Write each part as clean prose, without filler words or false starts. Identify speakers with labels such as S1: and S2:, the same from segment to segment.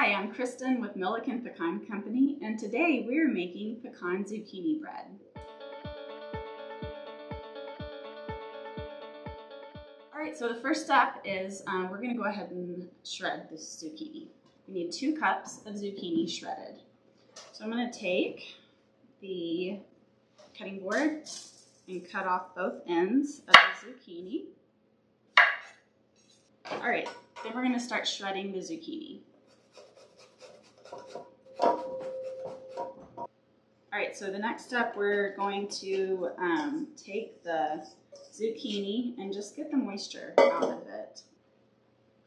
S1: Hi, I'm Kristen with Millican Pecan Company, and today we're making pecan zucchini bread. All right, so the first step is we're going to go ahead and shred this zucchini. We need 2 cups of zucchini shredded. So I'm going to take the cutting board and cut off both ends of the zucchini. All right, then we're going to start shredding the zucchini. All right, so the next step, we're going to take the zucchini and just get the moisture out of it.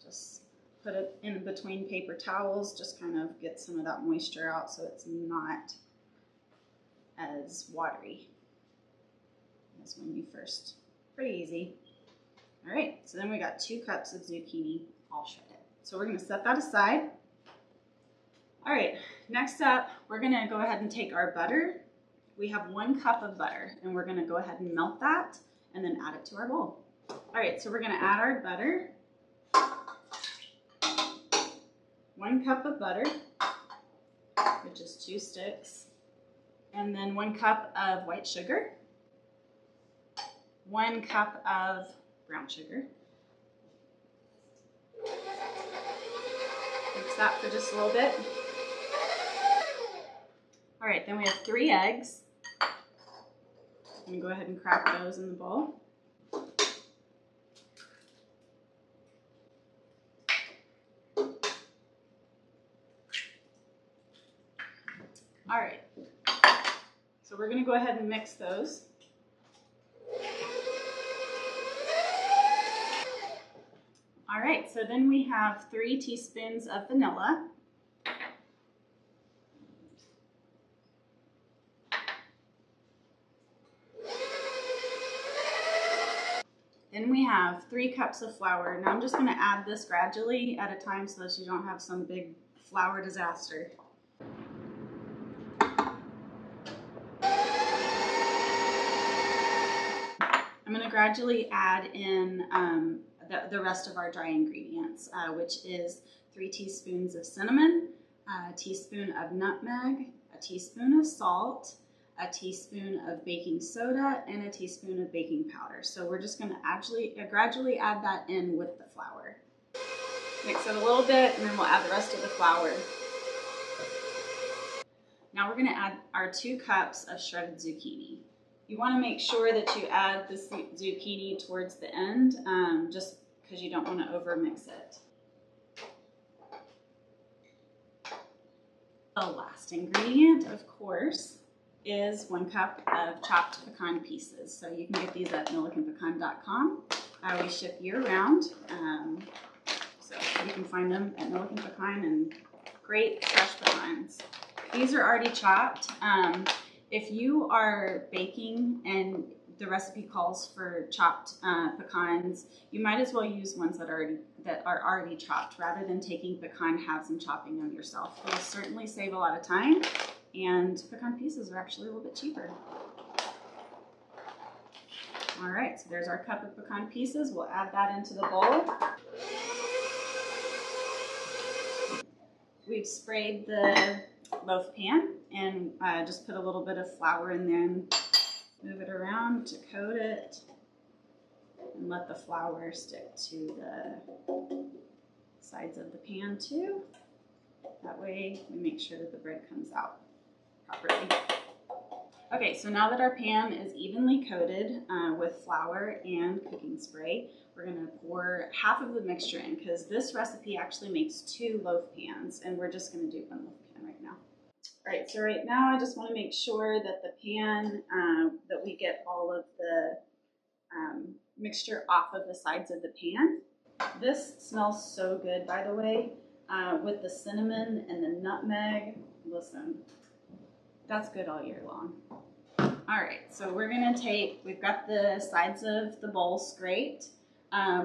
S1: Just put it in between paper towels, just kind of get some of that moisture out so it's not as watery as when you first. Pretty easy. All right, so then we got 2 cups of zucchini all shredded. So we're gonna set that aside. All right, next up, we're gonna go ahead and take our butter. We have 1 cup of butter, and we're gonna go ahead and melt that and then add it to our bowl. All right, so we're gonna add our butter. 1 cup of butter, which is 2 sticks. And then 1 cup of white sugar. 1 cup of brown sugar. Mix that for just a little bit. All right, then we have 3 eggs. I'm gonna go ahead and crack those in the bowl. All right, so we're gonna go ahead and mix those. All right, so then we have 3 teaspoons of vanilla. Then we have 3 cups of flour. Now I'm just gonna add this gradually at a time so that you don't have some big flour disaster. I'm gonna gradually add in the rest of our dry ingredients, which is 3 teaspoons of cinnamon, a teaspoon of nutmeg, a teaspoon of salt, a teaspoon of baking soda, and a teaspoon of baking powder. So we're just gonna gradually add that in with the flour. Mix it a little bit, and then we'll add the rest of the flour. Now we're gonna add our 2 cups of shredded zucchini. You wanna make sure that you add the zucchini towards the end, just because you don't wanna overmix it. The last ingredient, of course, is 1 cup of chopped pecan pieces. So you can get these at millicanpecan.com. We ship year-round, so you can find them at Millican Pecan, and great fresh pecans. These are already chopped. If you are baking and the recipe calls for chopped pecans, you might as well use ones that are already chopped rather than taking pecan halves and chopping them yourself. It'll certainly save a lot of time, and pecan pieces are actually a little bit cheaper. All right, so there's our cup of pecan pieces. We'll add that into the bowl. We've sprayed the loaf pan and just put a little bit of flour in there and move it around to coat it, and let the flour stick to the sides of the pan too. That way we make sure that the bread comes out properly. Okay, so now that our pan is evenly coated with flour and cooking spray, we're gonna pour half of the mixture in, because this recipe actually makes 2 loaf pans, and we're just gonna do 1 loaf pan right now. All right, so right now I just wanna make sure that the pan, that we get all of the mixture off of the sides of the pan. This smells so good, by the way, with the cinnamon and the nutmeg. Listen, that's good all year long. All right, so we've got the sides of the bowl scraped.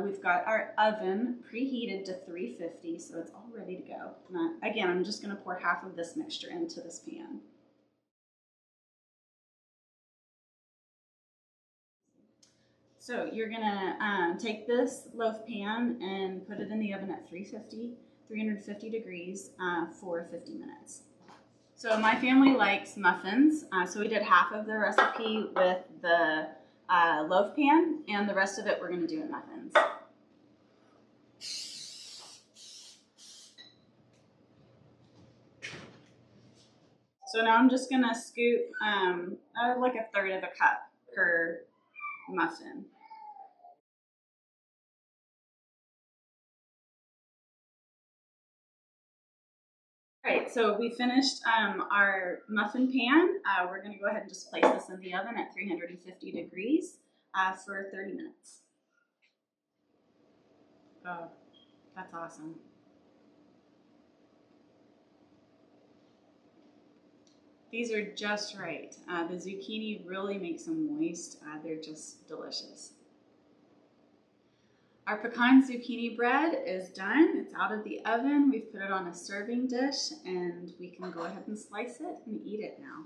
S1: We've got our oven preheated to 350, so it's all ready to go. Again, I'm just gonna pour half of this mixture into this pan. So you're gonna take this loaf pan and put it in the oven at 350 350 degrees for 50 minutes. So my family likes muffins, so we did half of the recipe with the loaf pan, and the rest of it we're going to do in muffins. So now I'm just going to scoop like a third of a cup per muffin. All right, so we finished our muffin pan. We're going to go ahead and just place this in the oven at 350 degrees for 30 minutes. Oh, that's awesome. These are just right. The zucchini really makes them moist. They're just delicious. Our pecan zucchini bread is done. It's out of the oven. We've put it on a serving dish and we can go ahead and slice it and eat it now.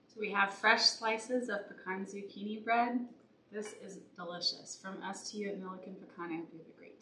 S1: So we have fresh slices of pecan zucchini bread. This is delicious. From us to you at Millican Pecan, I hope you have a great day.